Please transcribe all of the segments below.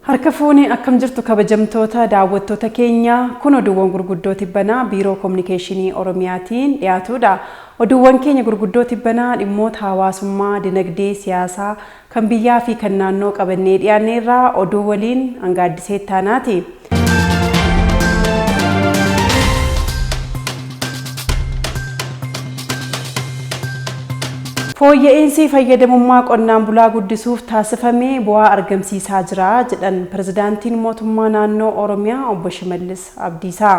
Harka fuuni akkam jirtu kabajamtoota daawwattoota keenya kun oduuwwan gurguddoo tibbanaa biiroo kominikeeshinii Oromiyaatiin dhiyaatudha. Oduuwwan keenya gurguddoo tibbanaa dhimmoota hawaasummaa, dinagdee, siyaasaa kan biyyaa fi kan naannoo qabannee dhiyaanneerraa oduu waliin hangaaddisee taanaati. Fooyya'insi fayyadamummaa qonnaan bulaa guddisuuf taasifamee bu'aa argamsiisaa jira jedhan pirezidaantiin mootummaa naannoo Oromiyaa obbo Shimallis Abdiisaa.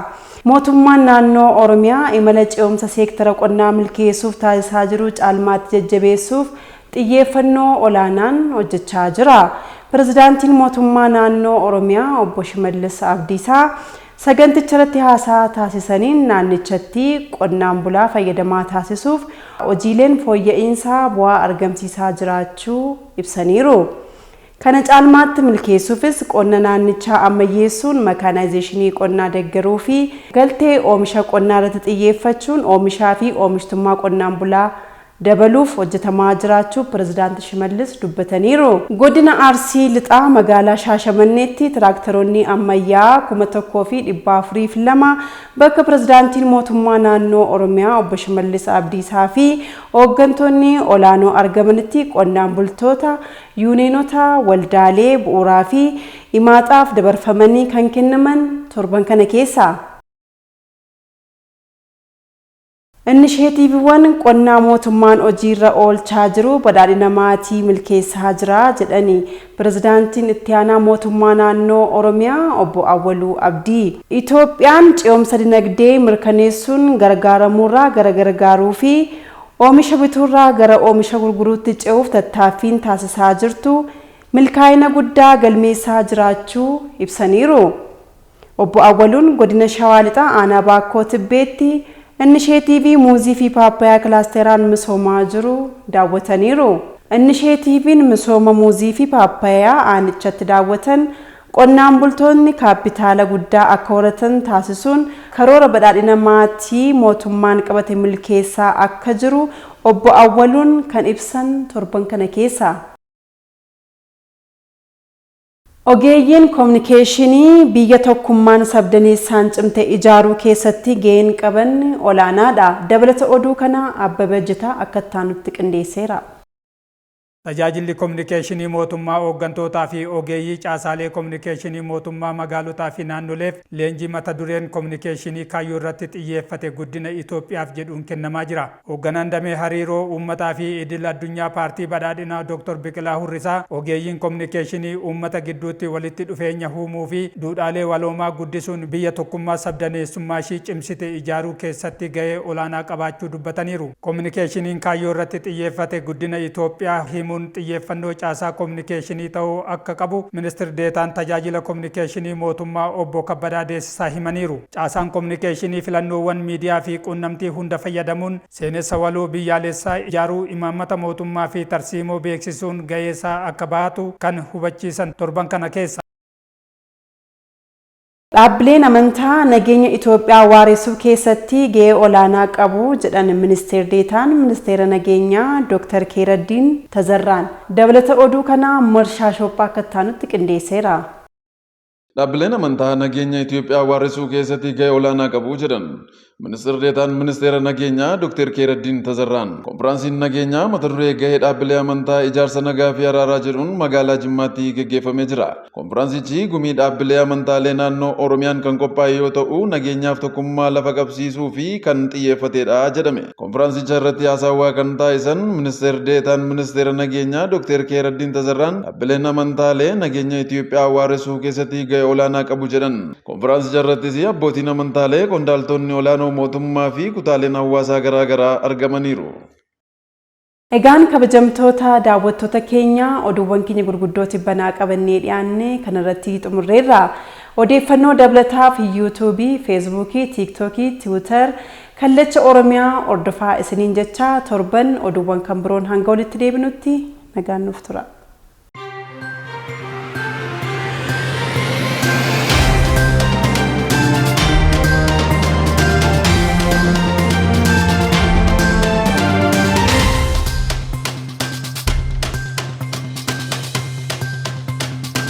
Mootummaan naannoo Oromiyaa imala ce'umsa seektara qonnaa milkeessuuf taasisaa jiru caalmaatti jajjabeessuuf xiyyeeffannoo olaanaan hojjechaa jira. Pirezidaantiin mootummaa naannoo Oromiyaa obbo Shimallis Abdiisaa saganticha irratti haasaa taasisaniin naannichatti qonnaan bulaa fayyadamaa taasisuuf hojiileen fooyya'insaa bu'aa argamsiisaa jiraachuu ibsaniiru. Kana caalmaatti milkeessuufis qonna naannichaa ammayyeessuun makaanaayizeeshinii qonnaa deeggaruu fi galtee oomisha qonnaa irratti xiyyeeffachuun oomishaa fi oomishtummaa qonnaan bulaa dabaluuf hojjetamaa jiraachuu pirezidaanti Shimallis dubbataniiru. Godina Arsii lixaa magaalaa Shaashamanneetti tiraaktaroonni ammayyaa 1402 bakka pirezidaantiin mootummaa naannoo Oromiyaa obbo Shimallis Abdiisaa fi hooggantoonni olaanoo argamanitti qonnaan bultoota, yuuneenota, waldaalee bu'uuraa fi himaaxaaf dabarfamanii kan kennaman torban kana keessa. Inishiyetiiviiwwan qonnaa mootummaan hojiirra oolchaa jiru badhaadhina maatii milkeessaa jira jedhani pirezidaantiin itti aanaa mootummaa naannoo Oromiyaa obbo Awwaluu Abdii. Itoophiyaan ce'umsa dinagdee mirkaneessuun gargaaramuurraa gara gargaaruu fi oomisha bituurraa gara oomisha gurguruutti ce'uuf tattaaffiin taasisaa jirtu milkaa'ina guddaa galmeessaa jiraachuu ibsaniiru. Obbo Awwaluun godina Shawaa lixaa aanaa Baakkoo Tibbeetti Inishiyetiivii muuzii fi paappayaa kilaasteraan misoomaa jiru daawwataniiru. Inishiyetiiviin misooma muuzii fi paappayaa aanichatti daawwatan qonnaan bultoonni kaapitaala guddaa akka horatan taasisuun karoora badhaadhina maatii mootummaan qabate milkeessaa akka jiru obbo Awwaluun kan ibsan torban kana keessa. Ogeeyyiin kominikeeshinii biyya tokkummaan sabdaneessaan cimte ijaaruu keessatti gaheen qaban olaanaadha. Dabalata oduu kana Abbabee Jitaa akka taanutti qindeesseera. Tajaajilli kominikeeshinii mootummaa hooggantootaa fi ogeeyyii caasaalee kominikeeshinii mootummaa magaalotaa fi naannoleef leenjii mata dureen kominikeeshinii kaayyoo irratti xiyyeeffate guddina Itoophiyaaf jedhuun kennamaa jira. Hoogganaan damee hariiroo uummataa fi idil addunyaa paartii badhaadhinaa Dr. Biqilaa Hurrisaa ogeeyyiin kominikeeshinii uummata gidduutti walitti dhufeenya uumuu fi duudhaalee waloomaa guddisuun biyya tokkummaa sabdaneessummaa ishii cimsite ijaaruu keessatti gahee olaanaa qabaachuu dubbataniiru. Kominikeeshiniin kaayyoo irratti xiyyeeffate guddina Itoophiyaa himuun xiyyeeffannoo caasaa kominikeeshinii ta'uu akka qabu ministeerri deetaan tajaajila kominikeeshinii mootummaa obbo Kabbadaa Deessisaa himaniiru. Caasaan kominikeeshinii filannoowwan miidiyaa fi quunnamtii hunda fayyadamuun seenessa waloo biyyaalessaa ijaaruu imaammata mootummaa fi tarsiimoo beeksisuun gaheesaa akka bahatu kan hubachiisan torban kana keessa. Dhaabbileen amantaa nageenya Itoophiyaa waaresuu keessatti gahee olaanaa qabu jedhan ministeerri deetaan ministeera nageenyaa Dr. Keeraddiin Tazarraan. Dabalata oduu kana Marshaa Shophaa akka taanutti qindeesseera. Dhaabbileen amantaa nageenya Itoophiyaa waaresuu keessatti gahee olaanaa qabu jedhan ministeerri deetaan ministeera nageenyaa Dr. Keeraddiin Tazarraan. Konfiraansiin nageenyaa mata duree gahee dhaabbilee amantaa ijaarsa nagaa fi araaraa jedhuun magaalaa Jimmaatti gaggeeffamee jira. Konfiraansichi gumii dhaabbilee amantaalee naannoo Oromiyaan kan qophaa'e yoo ta'u nageenyaaf tokkummaa lafa qabsiisuu fi kan xiyyeeffatedha jedhame. Konfiraansicha irratti haasawaa kan taasisan ministeerri deetaan ministeera nageenyaa Dr. Keeraddiin Tazarraan dhaabbileen amantaalee nageenya Itoophiyaa waaresuu keessatti gahee olaanaa qabu jedhan. Konfiraansicha irrattis abbootiin amantaalee qondaaltonni olaanoo mootummaa fi kutaaleen hawaasaa garaagaraa argamaniiru. Egaan kabajamtoota daawwattoota keenya oduuwwan keenya gurguddoo tibbanaa qabannee dhiyaanne kanarratti xumurreerra. Odeeffannoo dabalataaf yuutuubii, feesbuukii, tiiktookii, tiwiitar kallacha Oromiyaa hordofaa isiniin jecha torban oduuwwan kan biroon hanga walitti deebinutti nagaan nuuf tura.